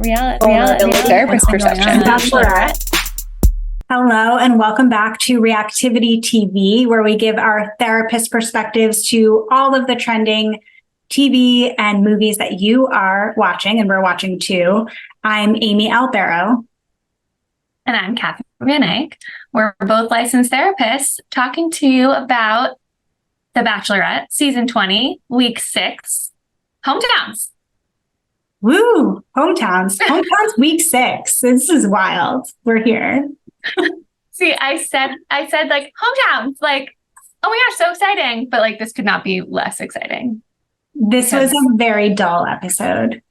Reality therapist perception. Bachelorette. Hello, and welcome back to Reactivity TV, where we give our therapist perspectives to all of the trending TV and movies that you are watching, and we're watching too. I'm Amy Albero. And I'm Catherine Van Eyck. We're both licensed therapists talking to you about The Bachelorette, Season 20, Week 6, Hometowns. Woo! Hometowns, Week 6. This is wild. We're here. See, I said like hometowns, like, oh my gosh, so exciting. But like, this could not be less exciting. This was a very dull episode.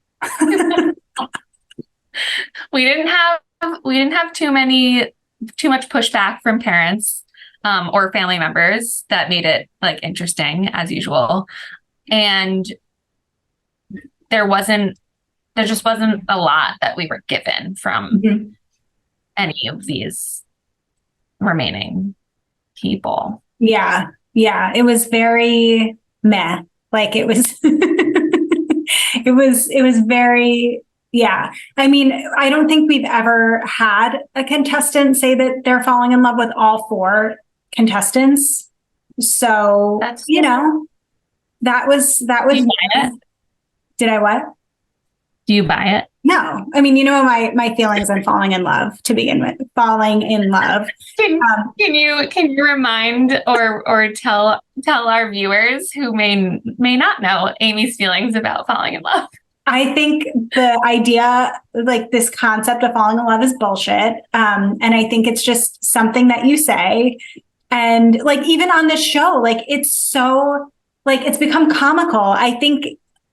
We didn't have too much pushback from parents or family members that made it like interesting as usual. And there just wasn't a lot that we were given from any of these remaining people. Yeah. It was very meh. Like it was, it was very, yeah. I mean, I don't think we've ever had a contestant say that they're falling in love with all four contestants. So, that was. Do you buy it? Did I what? Do you buy it? No. I mean, my feelings on falling in love to begin with. Falling in love. Can you remind or tell our viewers who may not know Amy's feelings about falling in love? I think the idea, like this concept of falling in love, is bullshit. And I think it's just something that you say. And like even on this show, like it's so like it's become comical. I think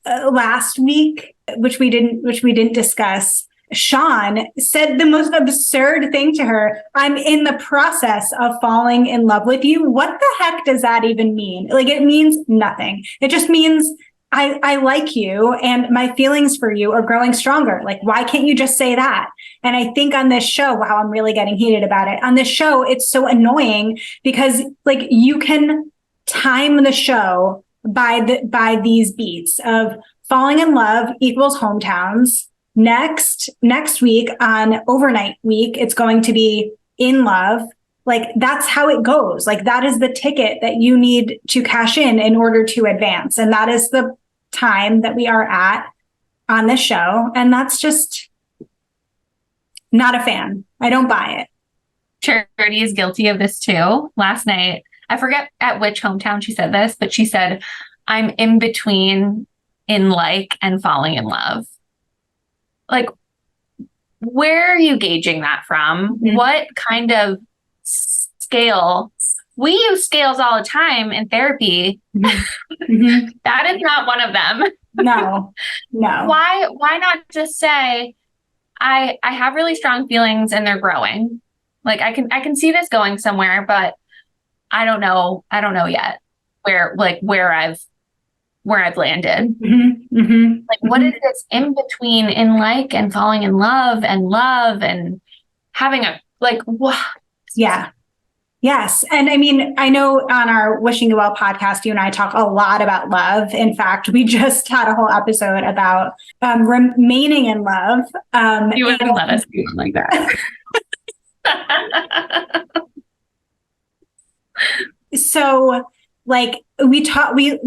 last week, which we didn't discuss, Sean said the most absurd thing to her. I'm in the process of falling in love with you. What the heck does that even mean? Like, it means nothing. It just means I like you and my feelings for you are growing stronger. Like, why can't you just say that? And I think on this show, wow, I'm really getting heated about it. On this show, it's so annoying because like you can time the show by these beats of falling in love equals hometowns. Next week on overnight week, it's going to be in love. Like that's how it goes. Like that is the ticket that you need to cash in order to advance. And that is the time that we are at on this show. And that's just not a fan. I don't buy it. Charity is guilty of this too. Last night, I forget at which hometown she said this, but she said, I'm in between in like and falling in love. Like, where are you gauging that from? Mm-hmm. What kind of scale? We use scales all the time in therapy. Mm-hmm. That is not one of them. No. Why not just say, I have really strong feelings and they're growing. Like I can see this going somewhere, but I don't know yet where I've landed. Mm-hmm. Mm-hmm. Like, what is this in between in like and falling in love and having a like, what? Yeah. Yes. And I mean, I know on our Wishing You Well podcast, you and I talk a lot about love. In fact, we just had a whole episode about remaining in love. You wouldn't let us do like that. So like we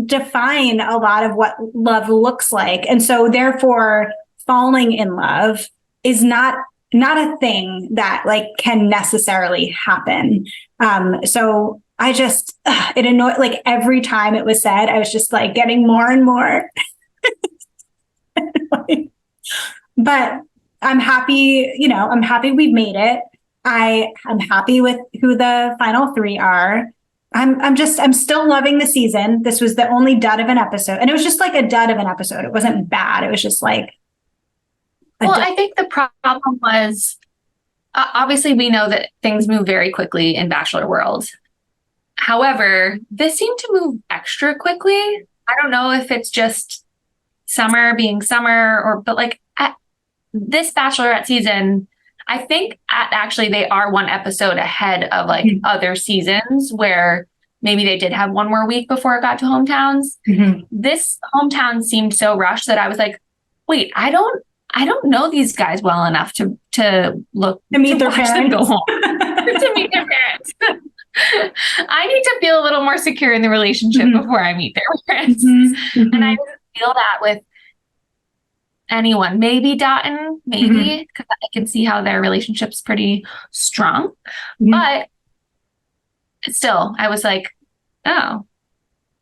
define a lot of what love looks like. And so therefore falling in love is not a thing that like can necessarily happen. So I just, it annoyed, like every time it was said, I was just like getting more and more. But I'm happy, I'm happy we've made it. I'm happy with who the final three are. I'm still loving the season. This was the only dud of an episode. And it was just like a dud of an episode. It wasn't bad. It was just like. I think the problem was, obviously we know that things move very quickly in Bachelor world. However, this seemed to move extra quickly. I don't know if it's just summer being summer but like at this Bachelorette season, I think actually they are one episode ahead of like other seasons where maybe they did have one more week before it got to hometowns. Mm-hmm. This hometown seemed so rushed that I was like, wait, I don't I don't know these guys well enough to meet their parents. Go home. To meet their parents. I need to feel a little more secure in the relationship before I meet their parents. And I didn't feel that with anyone. Maybe Dotton, maybe, because I can see how their relationship's pretty strong. But still, I was like, oh.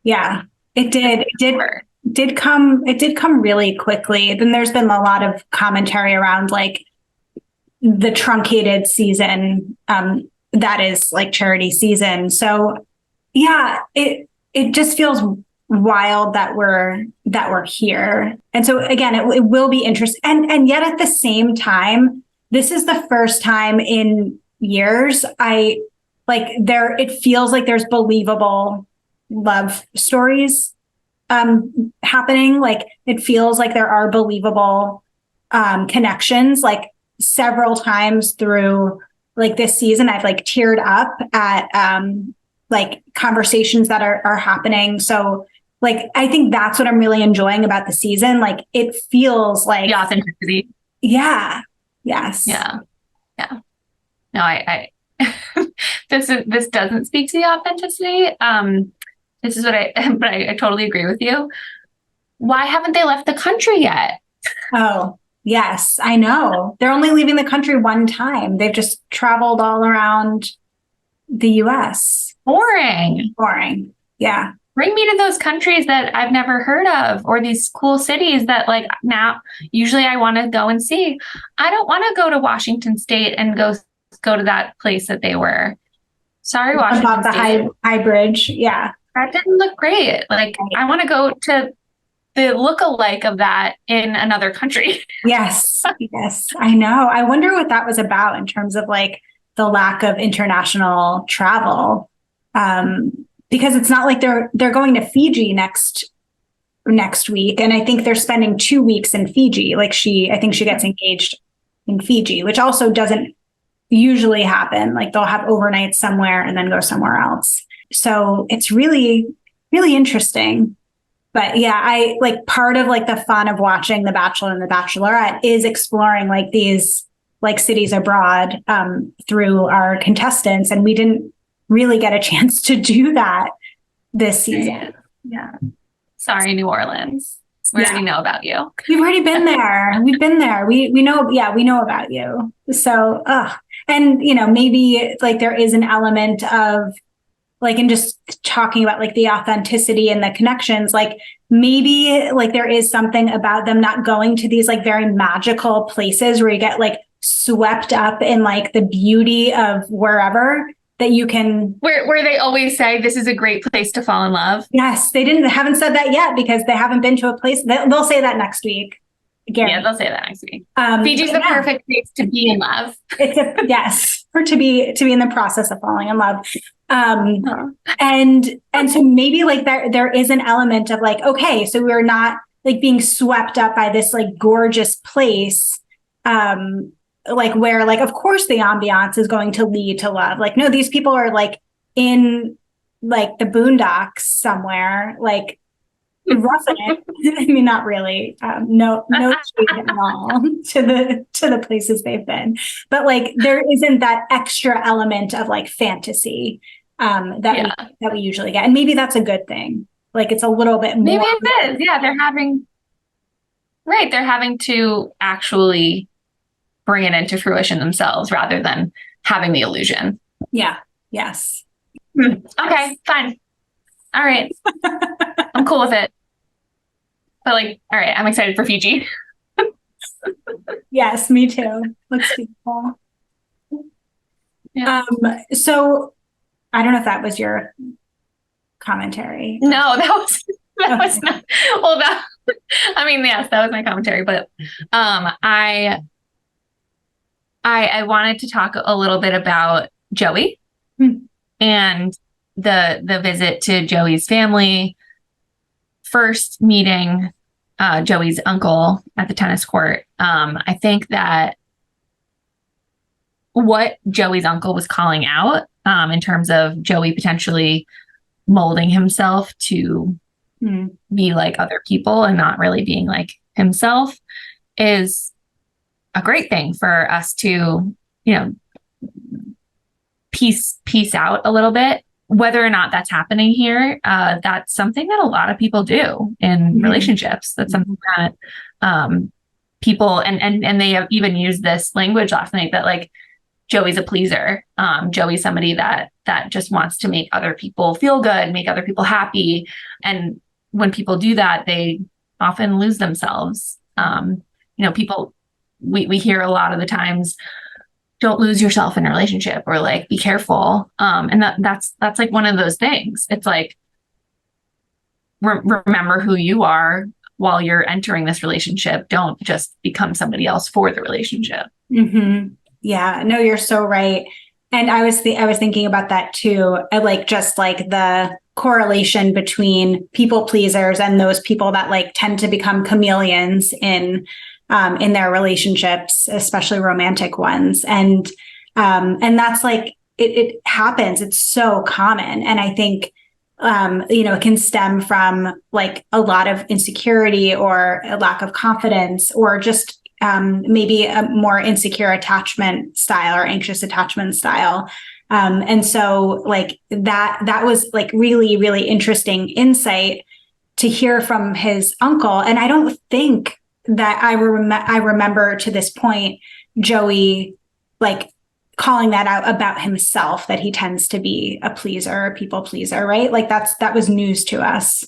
Yeah, it did. It did come really quickly. Then there's been a lot of commentary around like the truncated season that is like Charity season. So yeah, it just feels wild that we're here. And so again, it will be interesting. And yet at the same time, this is the first time in years it feels like there's believable love stories happening. Like it feels like there are believable connections. Like several times through like this season, I've like teared up at like conversations that are happening. So like I think that's what I'm really enjoying about the season. Like it feels like the authenticity. Yeah. Yes. Yeah. Yeah. No, I this doesn't speak to the authenticity. This is what but I totally agree with you. Why haven't they left the country yet? Oh, yes, I know. They're only leaving the country one time. They've just traveled all around the US. Boring. Yeah. Bring me to those countries that I've never heard of, or these cool cities that like now usually I want to go and see. I don't want to go to Washington State and go to that place that they were. Sorry, Washington Above the State. high bridge. Yeah. That didn't look great. Like I want to go to the look-alike of that in another country. Yes, I know. I wonder what that was about in terms of like the lack of international travel. Because it's not like they're going to Fiji next week. And I think they're spending 2 weeks in Fiji. Like I think she gets engaged in Fiji, which also doesn't usually happen. Like they'll have overnight somewhere and then go somewhere else. So it's really, really interesting. But yeah, I like part of like the fun of watching The Bachelor and The Bachelorette is exploring like these like cities abroad through our contestants. And we didn't really get a chance to do that this season. Yeah. Sorry, New Orleans. We already know about you. We've already been there. We've been there. We know. Yeah, we know about you. So, and you know, maybe like there is an element of like, in just talking about like the authenticity and the connections, like maybe like there is something about them not going to these like very magical places where you get like swept up in like the beauty of wherever that you can. Where they always say this is a great place to fall in love. Yes, they haven't said that yet because they haven't been to a place. They'll say that next week. Gary. Yeah, they'll say that next week. Fiji's the perfect place to be in love. Yes, or to be in the process of falling in love. And so maybe like there is an element of like, okay, so we're not like being swept up by this like gorgeous place, like where like of course the ambiance is going to lead to love. Like no, these people are like in like the boondocks somewhere, like roughing it. I mean, not really. No shade at all to the places they've been, but like there isn't that extra element of like fantasy that we usually get, and maybe that's a good thing. Like it's a little bit more. Maybe it is. Yeah, they're having to actually bring it into fruition themselves rather than having the illusion. Yeah. Yes. Okay. Fine. All right. I'm cool with it. But like, all right, I'm excited for Fiji. Yes, me too. Looks beautiful. Yeah. So I don't know if that was your commentary. No, that was not. Well, I mean, yes, that was my commentary, but I wanted to talk a little bit about Joey and the visit to Joey's family. First meeting Joey's uncle at the tennis court. I think that what Joey's uncle was calling out in terms of Joey potentially molding himself to be like other people and not really being like himself is a great thing for us to, piece out a little bit. Whether or not that's happening here, that's something that a lot of people do in relationships. That's something that people, and they have even used this language last night that like Joey's a pleaser. Joey's somebody that just wants to make other people feel good, make other people happy. And when people do that, they often lose themselves. People, we hear a lot of the times, don't lose yourself in a relationship, or like, be careful. And that's like one of those things. It's like, remember who you are while you're entering this relationship. Don't just become somebody else for the relationship. Mm-hmm. Yeah, no, you're so right. And I was thinking about that too. Like, just like the correlation between people pleasers and those people that like tend to become chameleons in their relationships, especially romantic ones. And that's like, it happens. It's so common. And I think, it can stem from like a lot of insecurity or a lack of confidence, or just maybe a more insecure attachment style or anxious attachment style. And so like that was like really, really interesting insight to hear from his uncle. And I don't think that I remember to this point, Joey, like calling that out about himself, that he tends to be a pleaser, a people pleaser, right? Like that was news to us.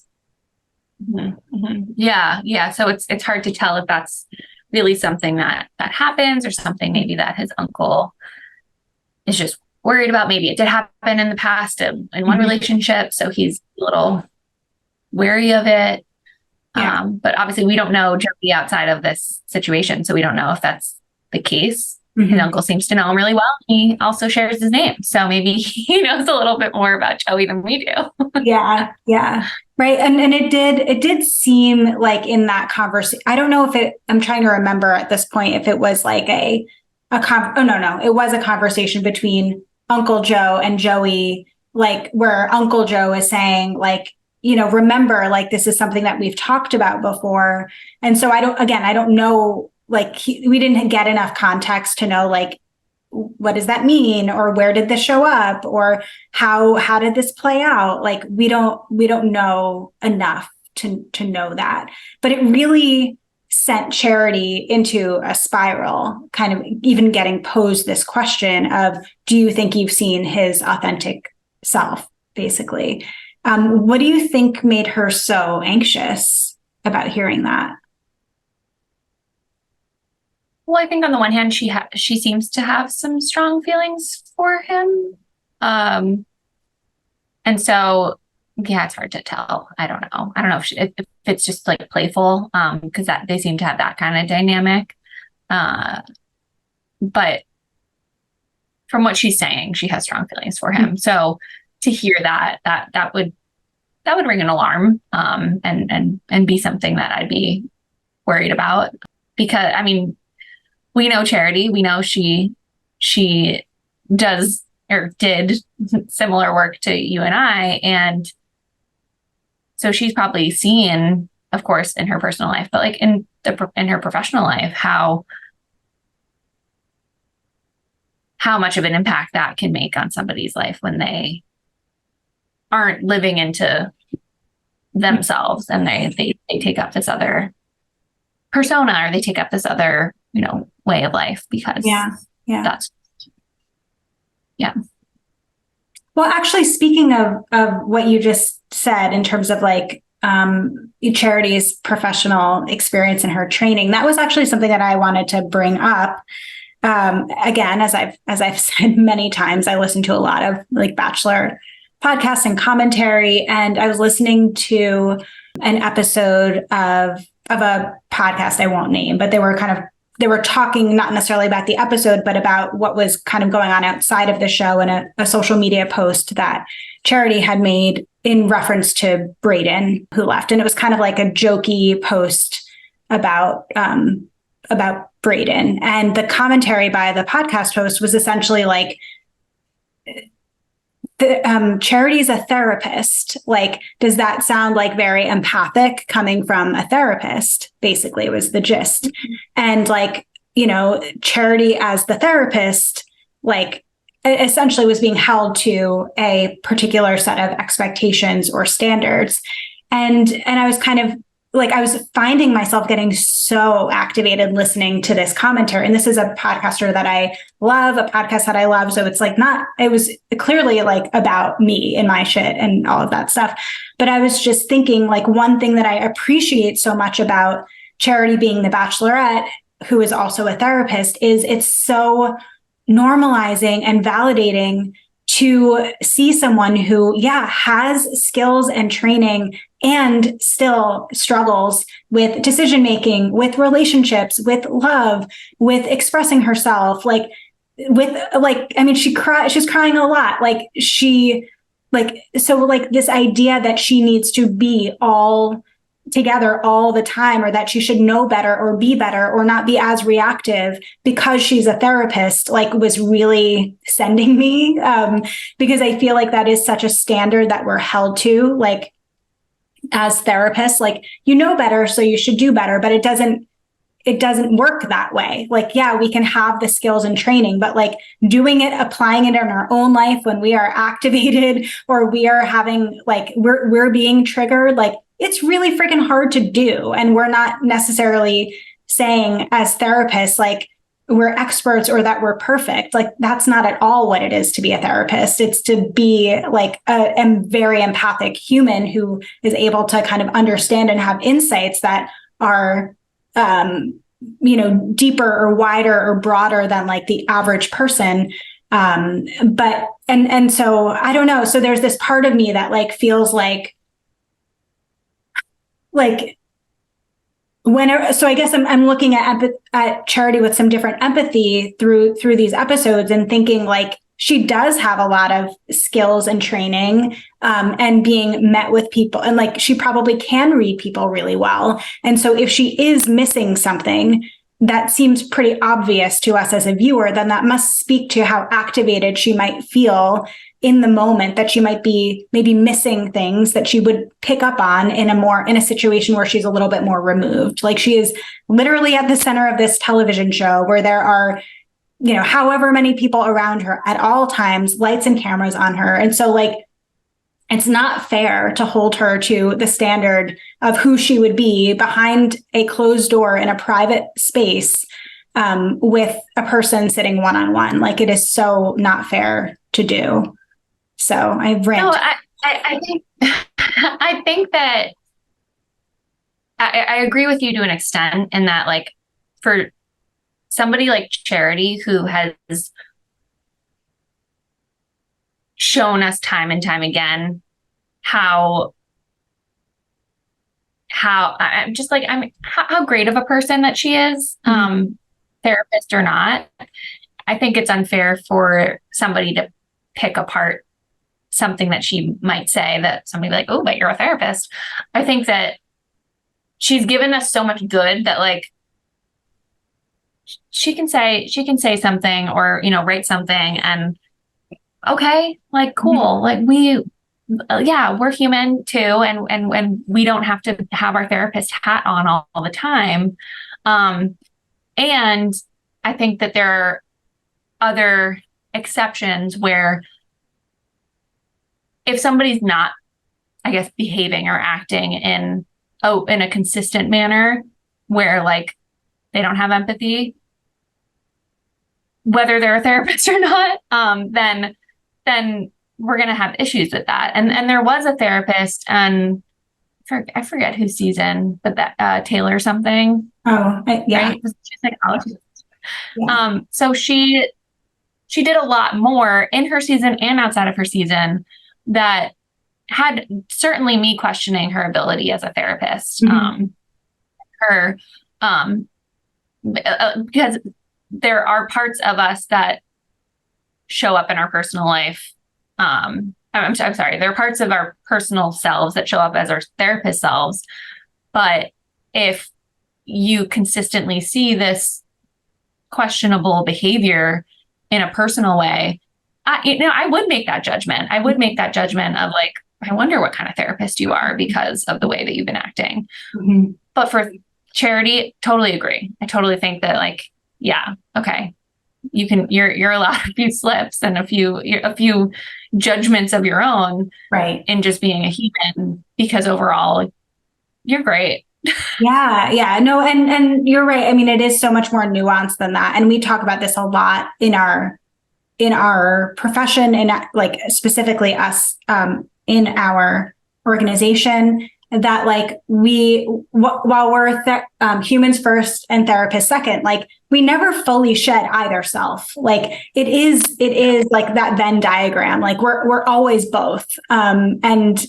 Mm-hmm. Yeah. So it's hard to tell if that's really something that happens, or something maybe that his uncle is just worried about. Maybe it did happen in the past in one relationship, so he's a little wary of it. Yeah. But obviously we don't know Joey outside of this situation, so we don't know if that's the case. His uncle seems to know him really well. He also shares his name, so maybe he knows a little bit more about Joey than we do. Yeah. Right. And it did seem like in that conversation, I don't know if I'm trying to remember at this point if it was like it was a conversation between Uncle Joe and Joey, like where Uncle Joe is saying like, remember, like, this is something that we've talked about before. And so I don't know, like we didn't get enough context to know like, what does that mean? Or where did this show up? Or how did this play out? Like, we don't know enough to know that, but it really sent Charity into a spiral, kind of even getting posed this question of, do you think you've seen his authentic self, basically? What do you think made her so anxious about hearing that? Well, I think on the one hand, she seems to have some strong feelings for him. And so, yeah, it's hard to tell. I don't know if it's just like playful, because they seem to have that kind of dynamic. But from what she's saying, she has strong feelings for him. So to hear that would ring an alarm, and be something that I'd be worried about, because I mean, we know Charity. We know she does or did similar work to you and I. And so she's probably seen, of course, in her personal life, but like in her professional life, how much of an impact that can make on somebody's life when they aren't living into themselves, and they take up this other persona, or they take up this other, way of life, because that's. Well, actually, speaking of what you just said in terms of like Charity's professional experience and her training, that was actually something that I wanted to bring up. Again, as I've said many times, I listen to a lot of like Bachelor podcasts and commentary, and I was listening to an episode of a podcast I won't name, but they were talking not necessarily about the episode, but about what was kind of going on outside of the show, and a social media post that Charity had made in reference to Brayden, who left. And it was kind of like a jokey post about Brayden. And the commentary by the podcast host was essentially like, Charity's a therapist. Like, does that sound like very empathic coming from a therapist? Basically, was the gist. And like, Charity as the therapist, like essentially was being held to a particular set of expectations or standards. And I was kind of like, I was finding myself getting so activated listening to this commentary. And this is a podcaster that I love, a podcast that I love. So it's like it was clearly like about me and my shit and all of that stuff. But I was just thinking, like, one thing that I appreciate so much about Charity being the Bachelorette, who is also a therapist, is it's so normalizing and validating to see someone who, has skills and training and still struggles with decision making, with relationships, with love, with expressing herself, she's crying a lot. This idea that she needs to be all together all the time, or that she should know better or be better or not be as reactive because she's a therapist, was really sending me, because I feel like that is such a standard that we're held to, as therapists, better, so you should do better, but it doesn't work that way. We can have the skills and training, but doing it, applying it in our own life when we are activated or we are having, we're being triggered, it's really freaking hard to do. And we're not necessarily saying as therapists, we're experts or that we're perfect. That's not at all what it is to be a therapist. It's to be a very empathic human who is able to kind of understand and have insights that are, deeper or wider or broader than the average person. So I don't know. So there's this part of me that feels so I guess I'm looking at Charity with some different empathy through these episodes and thinking she does have a lot of skills and training, and being met with people, and she probably can read people really well. And so if she is missing something that seems pretty obvious to us as a viewer, then that must speak to how activated she might feel in the moment, that she might be maybe missing things that she would pick up on in a situation where she's a little bit more removed. She is literally at the center of this television show where there are, however many people around her at all times, lights and cameras on her. And so it's not fair to hold her to the standard of who she would be behind a closed door in a private space, with a person sitting one-on-one. It is so not fair to do. So I've read. No, I think that I agree with you to an extent in that, for somebody like Charity, who has shown us time and time again how great of a person that she is, therapist or not. I think it's unfair for somebody to pick apart something that she might say, that somebody oh, but you're a therapist. I think that she's given us so much good that she can say something or, write something and okay, cool. We're human too. And we don't have to have our therapist hat on all the time. And I think that there are other exceptions where if somebody's not, I guess, behaving or acting in a consistent manner where they don't have empathy, whether they're a therapist or not, then we're going to have issues with that. And there was a therapist, and I forget whose season, but that Taylor something. Oh, yeah. Right? She's a psychologist. Yeah. So she did a lot more in her season and outside of her season that had certainly me questioning her ability as a therapist. Because there are parts of us that show up in our personal life. I'm sorry. There are parts of our personal selves that show up as our therapist selves. But if you consistently see this questionable behavior in a personal way, I would make that judgment. I would make that judgment of I wonder what kind of therapist you are because of the way that you've been acting. Mm-hmm. But for Charity, totally agree. I totally think that Yeah. Okay. You're allowed a few slips and a few judgments of your own. Right. In just being a human, because overall you're great. Yeah. No, and you're right. I mean, it is so much more nuanced than that. And we talk about this a lot in our profession, and like specifically us in our organization, that like while we're humans first and therapists second, like we never fully shed either self. Like it is like that Venn diagram. Like we're always both. And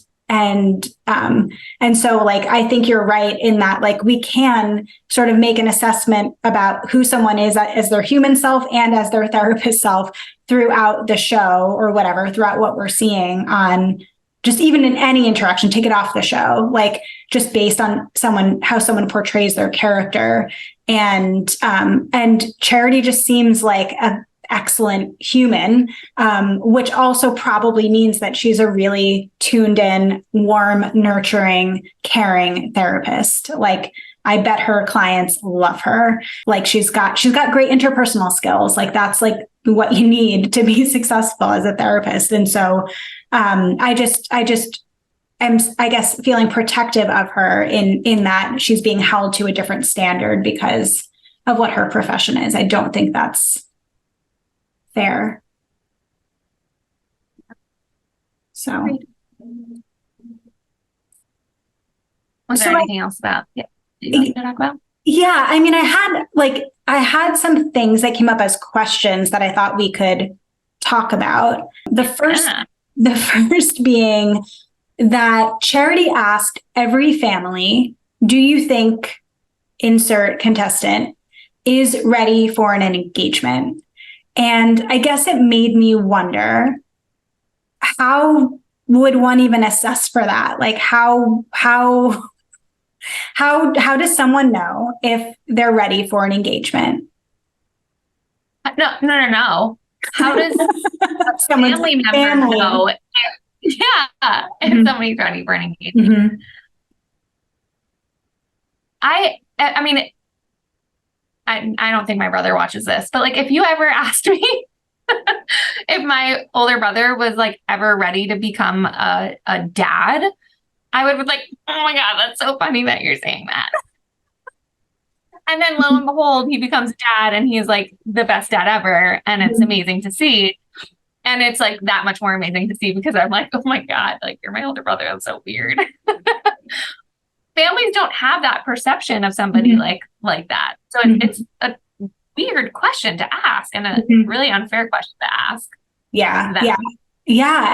so like I think you're right in that like we can sort of make an assessment about who someone is as their human self and as their therapist self throughout the show or whatever, throughout what we're seeing on just even in any interaction. Take it off the show, like just based on how someone portrays their character. And Charity just seems like an excellent human, which also probably means that she's a really tuned in, warm, nurturing, caring therapist. Like I bet her clients love her. Like she's got great interpersonal skills. Like that's like what you need to be successful as a therapist. And so I just am, I guess, feeling protective of her in that she's being held to a different standard because of what her profession is. I don't think that's fair. So was there anything else about you want to talk about? Yeah, I mean, I had some things that came up as questions that I thought we could talk about. The first being that Charity asked every family, do you think insert contestant is ready for an engagement? And I guess it made me wonder, how would one even assess for that? Like how does someone know if they're ready for an engagement? No. How does a family member know? Yeah, if somebody's ready for an engagement. Mm-hmm. I mean, I don't think my brother watches this, but like if you ever asked me if my older brother was like ever ready to become a dad, I would be like, oh my God, that's so funny that you're saying that. And then lo and behold, he becomes a dad and he's like the best dad ever. And it's amazing to see. And it's like that much more amazing to see because I'm like, oh my God, like you're my older brother. That's so weird. Families don't have that perception of somebody like that. So it's a weird question to ask and a really unfair question to ask. Yeah.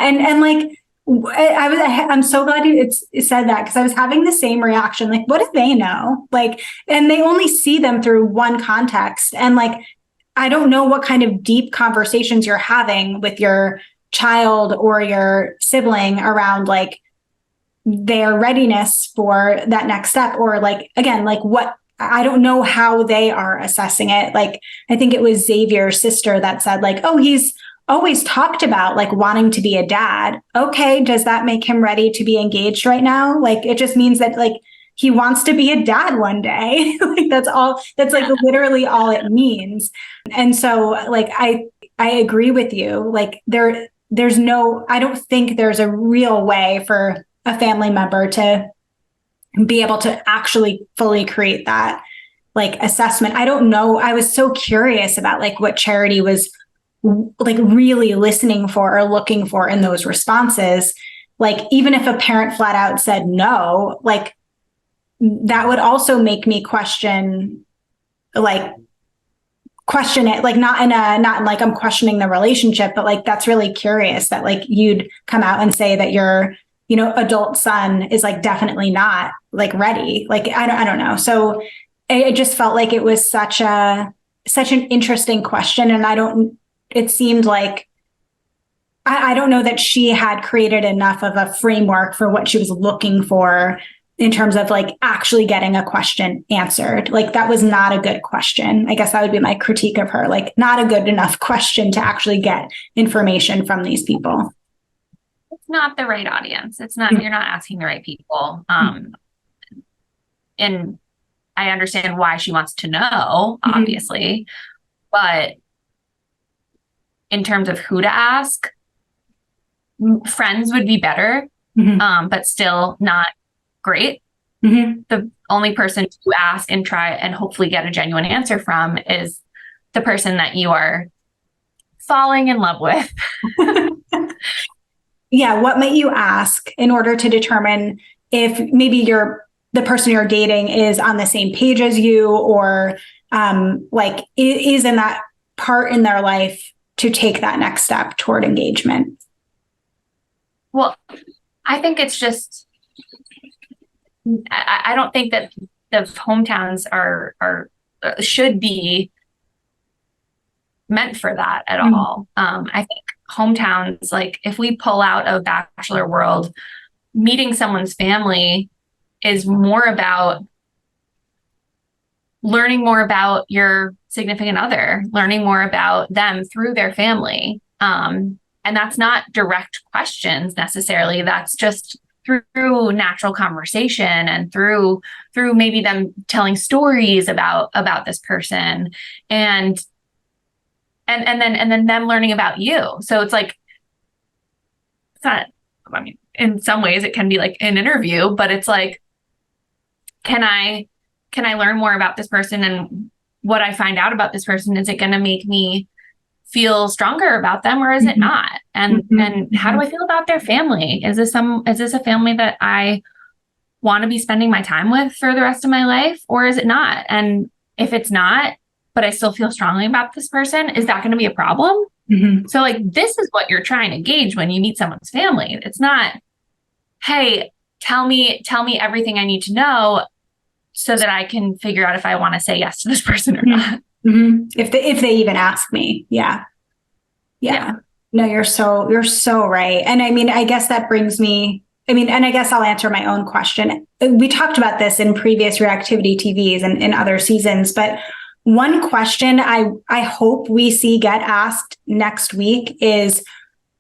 And like, I'm so glad you said that, because I was having the same reaction. Like, what do they know? Like, and they only see them through one context. And like, I don't know what kind of deep conversations you're having with your child or your sibling around like their readiness for that next step, or like, again, like what, I don't know how they are assessing it. Like, I think it was Xavier's sister that said like, oh, he's always talked about like wanting to be a dad. Okay. Does that make him ready to be engaged right now? Like, it just means that like he wants to be a dad one day. Like that's like literally all it means. And so like, I agree with you. Like I don't think there's a real way for a family member to be able to actually fully create that like assessment. I don't know. I was so curious about like what Charity was like really listening for or looking for in those responses. Like, even if a parent flat out said no, like that would also make me question it, like not in like I'm questioning the relationship, but like that's really curious that like you'd come out and say that your adult son is like definitely not like ready. Like I don't know. So it just felt like it was such an interesting question, and it seemed like I don't know that she had created enough of a framework for what she was looking for in terms of like actually getting a question answered. Like that was not a good question. I guess that would be my critique of her. Like, not a good enough question to actually get information from these people. It's not the right audience. It's not, you're not asking the right people. And I understand why she wants to know, obviously, but in terms of who to ask, friends would be better, but still not great. The only person to ask and try and hopefully get a genuine answer from is the person that you are falling in love with. Yeah. What might you ask in order to determine if maybe the person you're dating is on the same page as you, or like is in that part in their life to take that next step toward engagement? Well, I think it's just, I don't think that the hometowns are should be meant for that at all. I think hometowns, like if we pull out of Bachelor world, meeting someone's family is more about learning more about your significant other, learning more about them through their family. And that's not direct questions necessarily. That's just through natural conversation and through maybe them telling stories about this person and then them learning about you. So it's like, it's not, I mean, in some ways it can be like an interview, but it's like, can I learn more about this person, and what I find out about this person, is it going to make me feel stronger about them, or is it not? And how do I feel about their family? Is this a family that I want to be spending my time with for the rest of my life, or is it not? And if it's not, but I still feel strongly about this person, is that going to be a problem? So like, this is what you're trying to gauge when you meet someone's family. It's not, hey, tell me everything I need to know so that I can figure out if I want to say yes to this person or not. If they even ask me. Yeah. No, you're so right. And I mean, I guess that brings me, and I guess I'll answer my own question. We talked about this in previous Reactivity TVs and in other seasons, but one question I hope we see get asked next week is,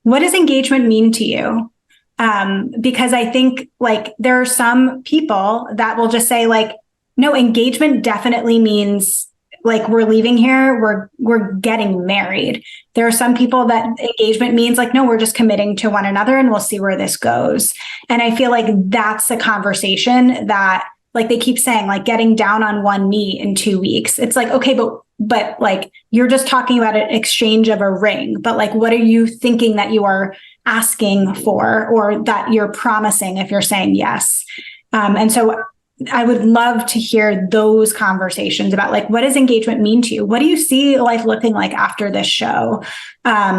what does engagement mean to you? Because I think like there are some people that will just say like, no, engagement definitely means like we're leaving here, we're getting married. There are some people that engagement means like, no, we're just committing to one another and we'll see where this goes. And I feel like that's the conversation that like they keep saying, like getting down on one knee in 2 weeks. It's like, okay, but like you're just talking about an exchange of a ring, but like, what are you thinking that you are asking for, or that you're promising if you're saying yes? And so I would love to hear those conversations about like, what does engagement mean to you? What do you see life looking like after this show? How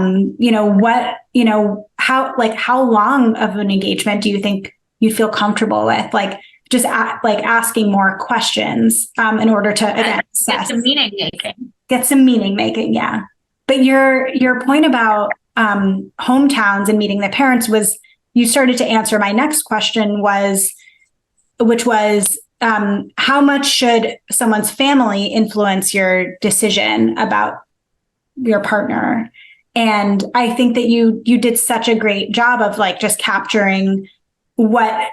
long of an engagement do you think you'd feel comfortable with? Like just asking more questions in order to again get some meaning making. Yeah. But your point about hometowns and meeting the parents was, you started to answer my next question, which was how much should someone's family influence your decision about your partner? And I think that you did such a great job of like just capturing what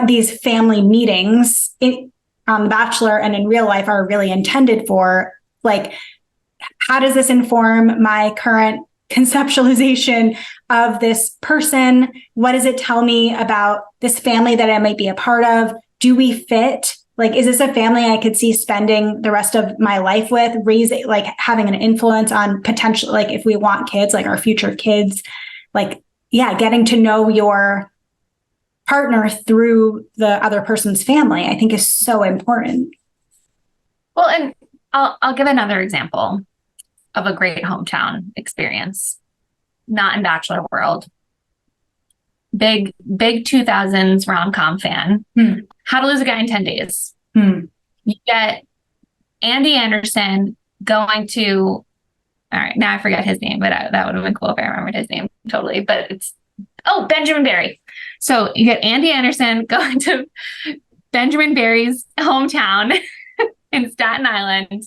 these family meetings on The Bachelor and in real life are really intended for. Like, how does this inform my current conceptualization of this person? What does it tell me about this family that I might be a part of? Do we fit? Like, is this a family I could see spending the rest of my life with, raising, like having an influence on potential, like if we want kids, like our future kids, like, yeah, getting to know your partner through the other person's family, I think is so important. Well, and I'll give another example of a great hometown experience, not in Bachelor world. Big 2000s rom-com fan. How to Lose a Guy in 10 Days. You get Andy Anderson going to, all right, now I forget his name, but that would have been cool if I remembered his name totally. But it's, Benjamin Barry. So you get Andy Anderson going to Benjamin Barry's hometown in Staten Island.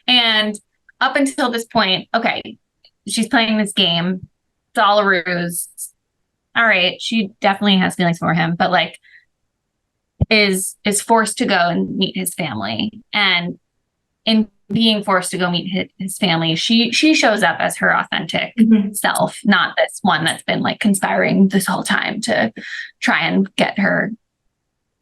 And up until this point, okay, she's playing this game. It's all a ruse. All right, she definitely has feelings for him, but like, is forced to go and meet his family. And in being forced to go meet his family, she shows up as her authentic self, not this one that's been like conspiring this whole time to try and get her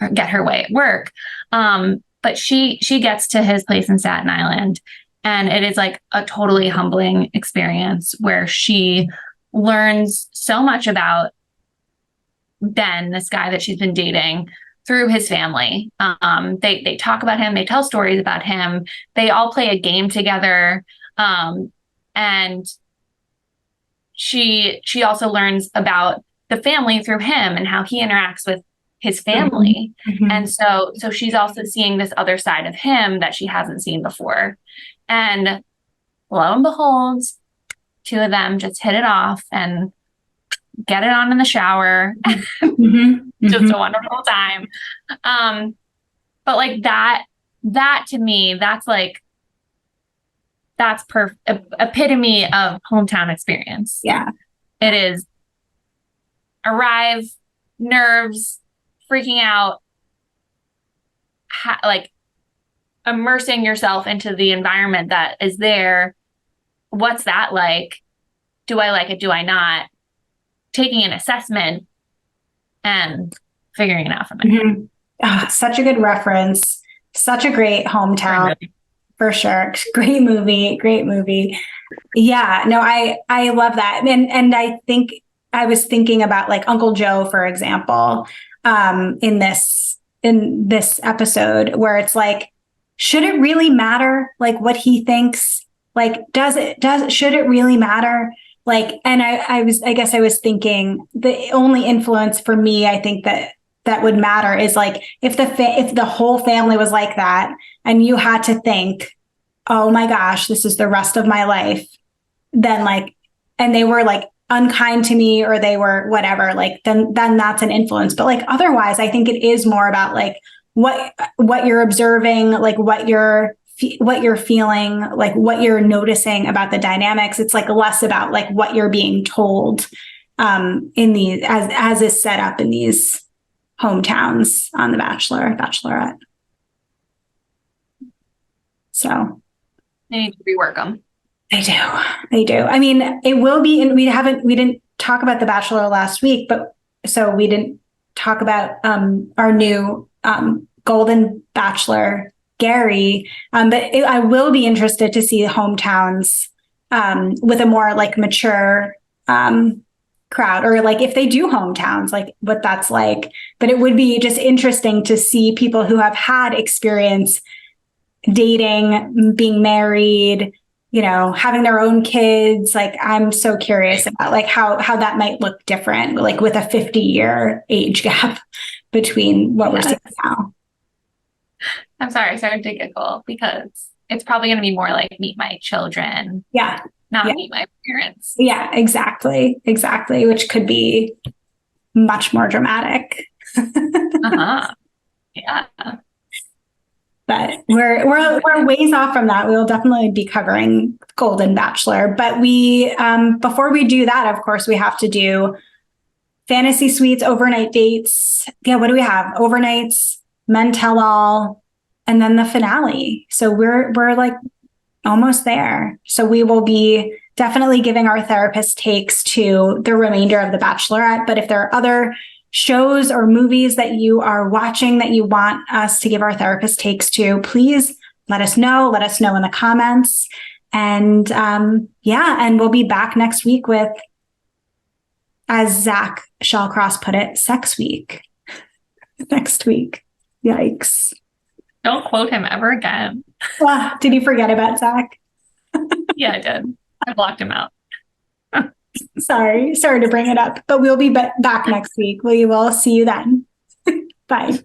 way at work. But she gets to his place in Staten Island, and it is like a totally humbling experience where she learns so much about Ben, this guy that she's been dating, through his family. They talk about him, they tell stories about him, they all play a game together. And she also learns about the family through him and how he interacts with his family. And so she's also seeing this other side of him that she hasn't seen before. And lo and behold, two of them just hit it off and get it on in the shower. Just a wonderful time. But like that to me, that's epitome of hometown experience. Yeah. It is arrive, nerves, freaking out, like immersing yourself into the environment that is there. What's that like? Do I like it? Do I not? Taking an assessment and figuring it out from it. Oh, such a good reference. Such a great hometown. For sure. Great movie. Yeah, no, I love that. And I think I was thinking about like Uncle Joe, for example, in this episode, where it's like, should it really matter like what he thinks? Like, should it really matter? Like, and I guess I was thinking the only influence for me, I think that would matter is like, if the whole family was like that and you had to think, oh my gosh, this is the rest of my life, then like, and they were like unkind to me, or they were whatever, like, then that's an influence. But like, otherwise, I think it is more about like what you're observing, like what you're feeling, like what you're noticing about the dynamics. It's like less about like what you're being told in these, as is set up in these hometowns on The Bachelor, Bachelorette. So they need to rework them. They do. I mean, it will be, and we didn't talk about The Bachelor last week, but so we didn't talk about our new Golden Bachelor, Gary. But I will be interested to see hometowns with a more like mature crowd, or like if they do hometowns, like what that's like. But it would be just interesting to see people who have had experience dating, being married, having their own kids. Like, I'm so curious about like how that might look different, like with a 50-year age gap between what we're seeing now. I'm sorry, I started to giggle because it's probably going to be more like Meet My Children. Yeah. Not Meet My Parents. Yeah, exactly. Which could be much more dramatic. Yeah. But we're ways off from that. We will definitely be covering Golden Bachelor. But we before we do that, of course, we have to do fantasy suites, overnight dates. Yeah, what do we have? Overnights, Men Tell All, and then the finale. So we're like almost there. So we will be definitely giving our therapist takes to the remainder of The Bachelorette. But if there are other shows or movies that you are watching that you want us to give our therapist takes to, please let us know. Let us know in the comments. And and we'll be back next week with, as Zach Shallcross put it, Sex Week. Next week. Yikes. Don't quote him ever again. Did you forget about Zach? Yeah, I did. I blocked him out. Sorry to bring it up, but we'll be back next week. We will see you then. Bye.